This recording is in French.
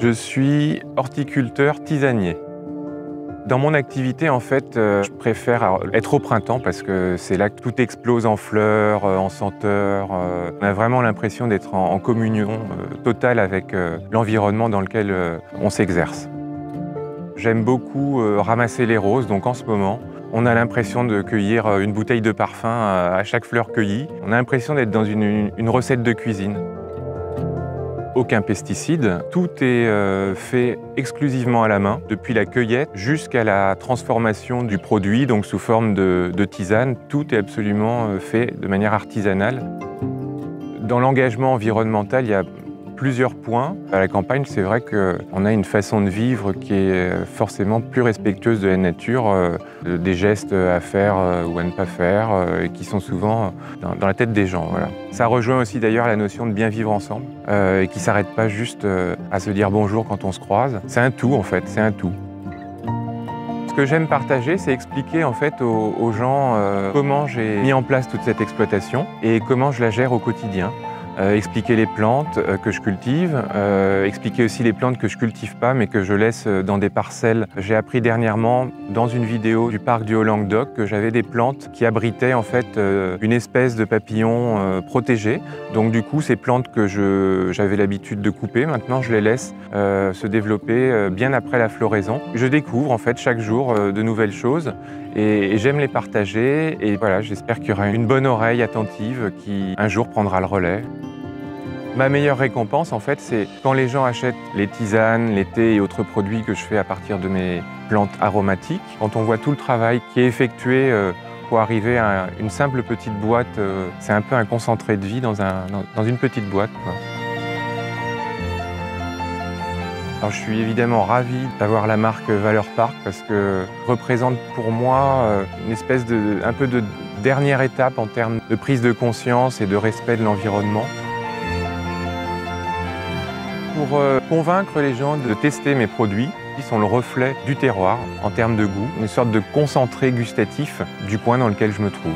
Je suis horticulteur tisanier. Dans mon activité, en fait, je préfère être au printemps parce que c'est là que tout explose en fleurs, en senteurs. On a vraiment l'impression d'être en communion totale avec l'environnement dans lequel on s'exerce. J'aime beaucoup ramasser les roses, donc en ce moment, on a l'impression de cueillir une bouteille de parfum à chaque fleur cueillie. On a l'impression d'être dans une recette de cuisine. Aucun pesticide, tout est fait exclusivement à la main, depuis la cueillette jusqu'à la transformation du produit, donc sous forme de tisane. Tout est absolument fait de manière artisanale. Dans l'engagement environnemental, il y a plusieurs points. À la campagne, c'est vrai qu'on a une façon de vivre qui est forcément plus respectueuse de la nature, des gestes à faire ou à ne pas faire, et qui sont souvent dans la tête des gens. Voilà. Ça rejoint aussi d'ailleurs la notion de bien vivre ensemble, et qui ne s'arrête pas juste à se dire bonjour quand on se croise. C'est un tout en fait, c'est un tout. Ce que j'aime partager, c'est expliquer en fait aux gens comment j'ai mis en place toute cette exploitation et comment je la gère au quotidien. Expliquer les plantes que je cultive, expliquer aussi les plantes que je cultive pas mais que je laisse dans des parcelles. J'ai appris dernièrement dans une vidéo du parc du Haut-Languedoc que j'avais des plantes qui abritaient en fait une espèce de papillon protégé. Donc du coup ces plantes que j'avais l'habitude de couper, maintenant je les laisse se développer bien après la floraison. Je découvre en fait chaque jour de nouvelles choses et j'aime les partager et voilà, j'espère qu'il y aura une bonne oreille attentive qui un jour prendra le relais. Ma meilleure récompense, en fait, c'est quand les gens achètent les tisanes, les thés et autres produits que je fais à partir de mes plantes aromatiques. Quand on voit tout le travail qui est effectué pour arriver à une simple petite boîte, c'est un peu un concentré de vie dans une petite boîte, quoi. Alors, je suis évidemment ravi d'avoir la marque Valeur Parc parce que représente pour moi une espèce un peu de dernière étape en termes de prise de conscience et de respect de l'environnement. Pour convaincre les gens de tester mes produits, qui sont le reflet du terroir en termes de goût, une sorte de concentré gustatif du coin dans lequel je me trouve.